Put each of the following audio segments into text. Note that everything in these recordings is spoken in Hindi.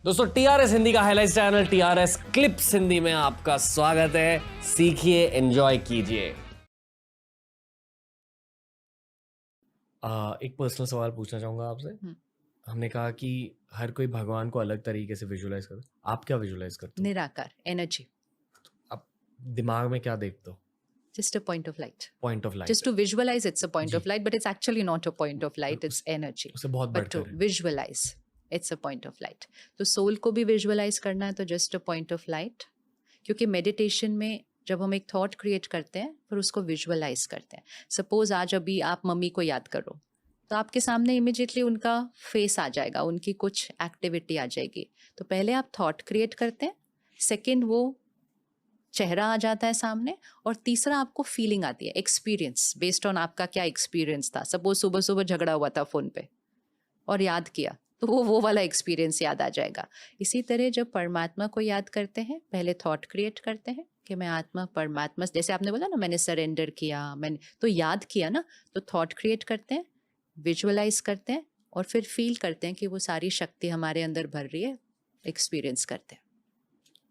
दोस्तों टीआरएस हिंदी का highlight channel TRS clips Hindi में आपका स्वागत है। सीखिए, एंजॉय कीजिए। एक पर्सनल सवाल पूछना चाहूंगा आपसे। हमने कहा कि हर कोई भगवान को अलग तरीके से विजुलाइज करता है। आप क्या विजुलाइज करते हो? निराकार, एनर्जी, आप दिमाग में क्या देखते हो? just a point of light. Point of light. Just to visualize, it's a point जी, of light, but it's actually not a point of light, it's energy. उससे बहुत But to बढ़कर है। visualize, it's a point of light. तो सोल को भी विजुअलाइज करना है तो just a point of light, क्योंकि मेडिटेशन में जब हम एक थॉट क्रिएट करते हैं फिर उसको विजुअलाइज करते हैं। सपोज आज अभी आप मम्मी को याद करो तो आपके सामने इमिजिएटली उनका फेस आ जाएगा, उनकी कुछ एक्टिविटी आ जाएगी। तो पहले आप थॉट क्रिएट करते हैं, सेकेंड वो चेहरा आ जाता है सामने, और तीसरा आपको फीलिंग आती है, एक्सपीरियंस, बेस्ड ऑन आपका क्या एक्सपीरियंस था। सपोज सुबह सुबह झगड़ा हुआ था फ़ोन पे और याद किया तो वो वाला एक्सपीरियंस याद आ जाएगा। इसी तरह जब परमात्मा को याद करते हैं पहले थॉट क्रिएट करते हैं कि मैं आत्मा परमात्मा, जैसे आपने बोला ना मैंने सरेंडर किया, मैंने तो याद किया ना, तो थॉट क्रिएट करते हैं, विजुअलाइज करते हैं और फिर फील करते हैं कि वो सारी शक्ति हमारे अंदर भर रही है, एक्सपीरियंस करते हैं।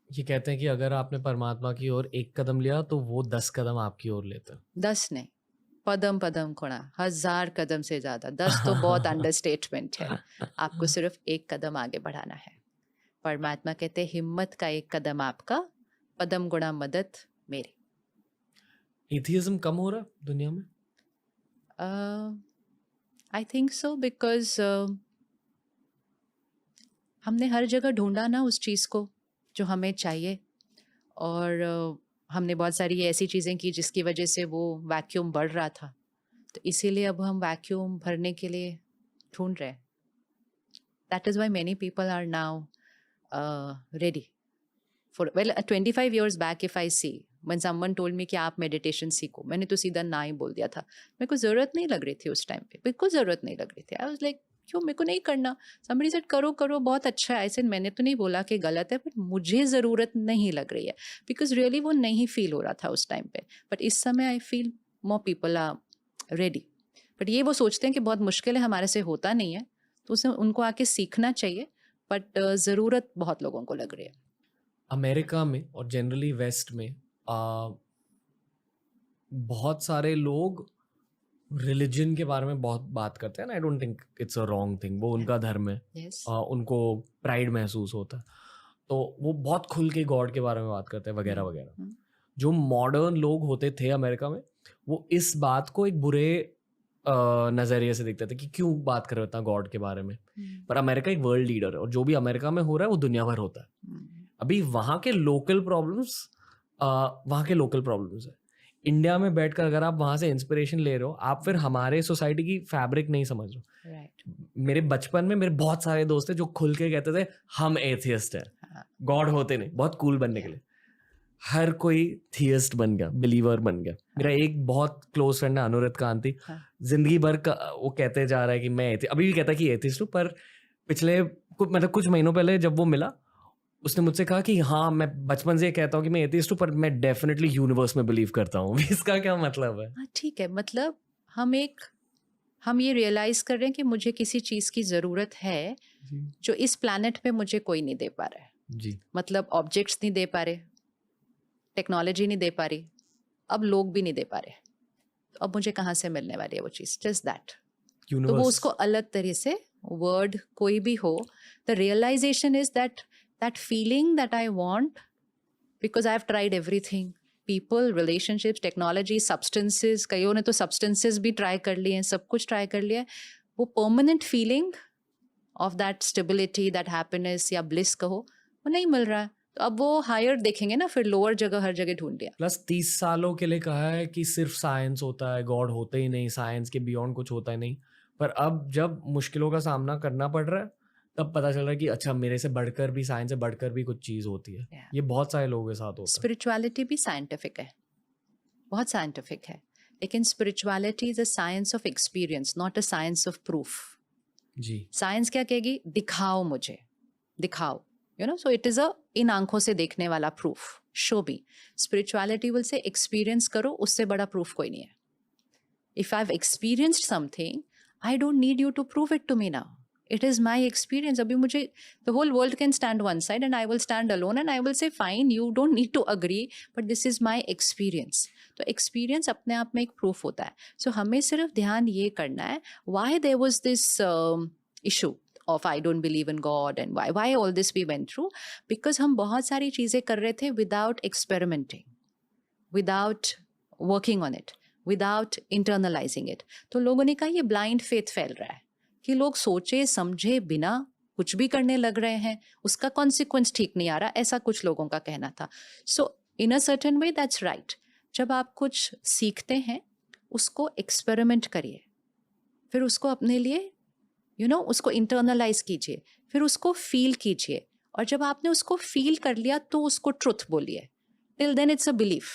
ये कहते हैं कि अगर आपने परमात्मा की ओर एक कदम लिया तो वो 10 कदम आपकी ओर लेता है। 10 नहीं, पदम पदम खुणा, 1000 कदम से ज्यादा। 10 तो बहुत अंडरस्टेटमेंट है। आपको सिर्फ एक कदम आगे बढ़ाना है। परमात्मा कहते हैं हिम्मत का एक कदम आपका, पदम गुणा मदद मेरी। एथियज्म कम हो रहा है दुनिया में? आई थिंक सो, बिकॉज हमने हर जगह ढूंढा ना उस चीज़ को जो हमें चाहिए, और हमने बहुत सारी ऐसी चीज़ें की जिसकी वजह से वो वैक्यूम बढ़ रहा था, तो इसीलिए अब हम वैक्यूम भरने के लिए ढूंढ रहे हैं। That is why many people are now ready for, well 25 years back if I see when someone told me कि आप मेडिटेशन सीखो, मैंने तो सीधा ना ही बोल दिया था। मेरे को ज़रूरत नहीं लग रही थी उस टाइम पे, बिल्कुल ज़रूरत नहीं लग रही थी। आई वाज लाइक क्यों, मेरे को नहीं करना। somebody said करो करो बहुत अच्छा है। ऐसे मैंने तो नहीं बोला कि गलत है, बट मुझे ज़रूरत नहीं लग रही है, बिकॉज रियली वो नहीं फील हो रहा था उस टाइम पे। बट इस समय I feel more people are ready. But ये वो सोचते हैं कि बहुत मुश्किल है, हमारे से होता नहीं है, तो उसे उनको आके सीखना चाहिए। बट ज़रूरत बहुत लोगों को लग रही है। अमेरिका में और जनरली वेस्ट में बहुत सारे लोग रिलीजन के बारे में बहुत बात करते हैं। I don't think it's a wrong thing, वो उनका धर्म है। Yes. उनको प्राइड महसूस होता है, तो वो बहुत खुल के गॉड के बारे में बात करते हैं वगैरह वगैरह। हम्म। जो मॉडर्न लोग होते थे अमेरिका में, वो इस बात को एक बुरे नज़रिए से देखते थे कि क्यों बात कर रहे हो इतना गॉड के बारे में। पर अमेरिका एक वर्ल्ड लीडर है और जो भी अमेरिका में हो रहा है वो दुनिया भर होता है। अभी वहाँ के लोकल प्रॉब्लम्स है। इंडिया में बैठकर अगर आप वहाँ से इंस्पिरेशन ले रहे हो, आप फिर हमारे सोसाइटी की फैब्रिक नहीं समझ रहे हो। राइट। मेरे बचपन में मेरे बहुत सारे दोस्त थे जो खुल के कहते थे हम एथियस्ट हैं, गॉड होते नहीं, बहुत कूल बनने के लिए। हर कोई थियस्ट बन गया, बिलीवर बन गया। मेरा एक बहुत क्लोज फ्रेंड है अनुरित कांति, जिंदगी भर का वो कहते जा रहा है कि मैं अभी भी कहता है कि एथियस्ट हूँ। पर पिछले मतलब कुछ महीनों पहले जब वो मिला, उसने मुझसे कहा कि हाँ मैं बचपन से कहता हूँ कि मैं एथियस्ट हूँ, पर मैं डेफिनेटली यूनिवर्स में बिलीव करता हूँ। इसका क्या मतलब है? हाँ ठीक है, मतलब हम ये रियलाइज कर रहे हैं कि मुझे किसी चीज़ की ज़रूरत है जो इस प्लैनेट पे मुझे कोई नहीं दे पा रहा है। जी, मतलब ऑब्जेक्ट्स नहीं दे पा रहे, टेक्नोलॉजी नहीं दे पा रही, अब लोग भी नहीं दे पा रहे, तो अब मुझे कहाँ से मिलने वाली है वो चीज़? Just that. तो वो यूनिवर्स। उसको अलग तरह से वर्ड कोई भी हो, the realisation is that feeling that I want, because I have tried everything, people, relationships, technology, substances, कईयों ने तो सब्सटेंसेस भी ट्राई कर लिए हैं, सब कुछ ट्राई कर लिया है। वो permanent feeling of that stability, that happiness या ब्लिस कहो, वो नहीं मिल रहा है। तो अब वो हायर देखेंगे ना, फिर लोअर जगह हर जगह ढूंढ लिया। प्लस 30 सालों के लिए कहा है कि सिर्फ साइंस होता है, गॉड होते ही नहीं, साइंस के बियॉन्ड कुछ होता ही नहीं। पर अब जब मुश्किलों का सामना करना पड़ रहा है तब पता चल रहा है कि अच्छा मेरे से बढ़कर भी, साइंस से बढ़कर भी कुछ चीज़ होती है। Yeah. ये बहुत सारे लोगों के साथ होता है। स्पिरिचुअलिटी भी साइंटिफिक है, बहुत साइंटिफिक है, लेकिन spirituality is a science of experience, not a science of proof. जी, साइंस क्या कहेगी? दिखाओ मुझे, दिखाओ, you know, so it is a इन आंखों से देखने वाला proof, show me. Spirituality will say experience करो, उससे बड़ा प्रूफ कोई नहीं है। If I have experienced something, I don't need you to prove it to me now. It is my experience. अभी मुझे the whole world can stand one side and I will stand alone and I will say fine, you don't need to agree, but this is my experience. तो experience अपने आप में एक proof होता है. So हमें सिर्फ ध्यान ये करना है why there was this issue of I don't believe in God and why all this we went through, because हम बहुत सारी चीज़ें कर रहे थे without experimenting, without working on it, without internalizing it. तो लोगों ने कहा ये blind faith फैल रहा है कि लोग सोचे समझे बिना कुछ भी करने लग रहे हैं, उसका कॉन्सिक्वेंस ठीक नहीं आ रहा, ऐसा कुछ लोगों का कहना था. So in a certain way that's right. जब आप कुछ सीखते हैं उसको एक्सपेरिमेंट करिए, फिर उसको अपने लिए उसको इंटरनलाइज कीजिए, फिर उसको फील कीजिए, और जब आपने उसको फील कर लिया तो उसको ट्रुथ बोलिए. Till then it's a belief.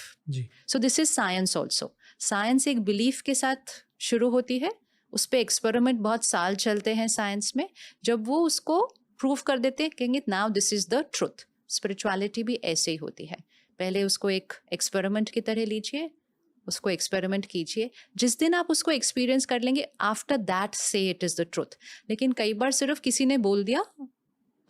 So this is science also. Science एक बिलीफ के साथ शुरू होती है, उस पर एक्सपेरिमेंट बहुत साल चलते हैं साइंस में. जब वो उसको प्रूव कर देते हैं कहेंगे now this is the truth. Spirituality भी ऐसे ही होती है. पहले उसको एक एक्सपेरिमेंट की तरह लीजिए, उसको एक्सपेरिमेंट कीजिए. जिस दिन आप उसको एक्सपीरियंस कर लेंगे आफ्टर दैट से इट इज़ द ट्रुथ. लेकिन कई बार सिर्फ किसी ने बोल दिया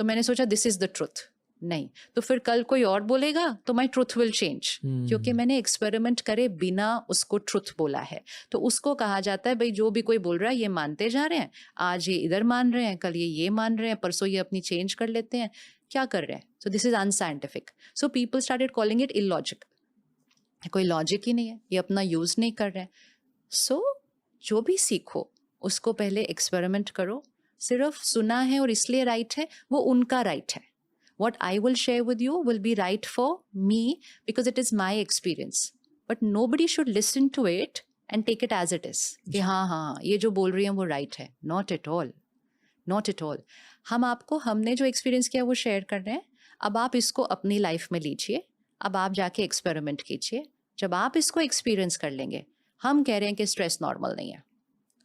तो मैंने सोचा दिस इज़ द ट्रुथ. नहीं, तो फिर कल कोई और बोलेगा तो माई ट्रुथ विल चेंज, क्योंकि मैंने एक्सपेरिमेंट करे बिना उसको ट्रुथ बोला है. तो उसको कहा जाता है भाई जो भी कोई बोल रहा है ये मानते जा रहे हैं, आज ये इधर मान रहे हैं, कल ये मान रहे हैं, परसों ये अपनी चेंज कर लेते हैं, क्या कर रहे हैं. So this is unscientific. So people started calling it illogic. कोई लॉजिक ही नहीं है, ये अपना यूज नहीं कर रहे हैं. सो जो भी सीखो उसको पहले एक्सपेरिमेंट करो. सिर्फ सुना है और इसलिए राइट है, वो उनका राइट है. What I will share with you will be right for me because it is my experience. But nobody should listen to it and take it as it is. कि हाँ ये जो बोल रही हैं वो right है. Not at all. Not at all. हम आपको हमने जो एक्सपीरियंस किया वो शेयर कर रहे हैं. अब आप इसको अपनी लाइफ में लीजिए. अब आप जाके एक्सपेरिमेंट कीजिए. जब आप इसको एक्सपीरियंस कर लेंगे, हम कह रहे हैं कि स्ट्रेस नॉर्मल नहीं है.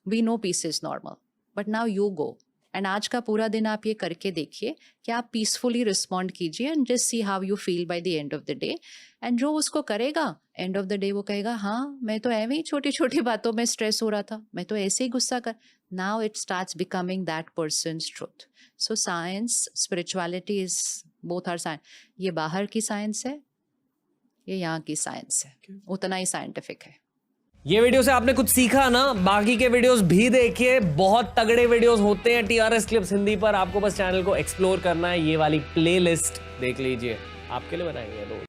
We know peace is normal. But now you go. And आज का पूरा दिन आप ये करके देखिए कि आप पीसफुली रिस्पॉन्ड कीजिए and just see how you feel by the end of the day. And जो उसको करेगा एंड ऑफ द डे वो कहेगा हाँ मैं तो ऐਵੇਂ ही छोटी छोटी बातों में स्ट्रेस हो रहा था, मैं तो ऐसे ही गुस्सा कर. Now it starts becoming that person's truth. So science spirituality is both are science. ये बाहर की साइंस है, ये यहाँ की साइंस है, उतना ही साइंटिफिक है. ये वीडियो से आपने कुछ सीखा ना? बाकी के वीडियोस भी देखिए, बहुत तगड़े वीडियोस होते हैं टीआरएस क्लिप्स हिंदी पर. आपको बस चैनल को एक्सप्लोर करना है, ये वाली प्लेलिस्ट देख लीजिए, आपके लिए बनाएंगे रोज.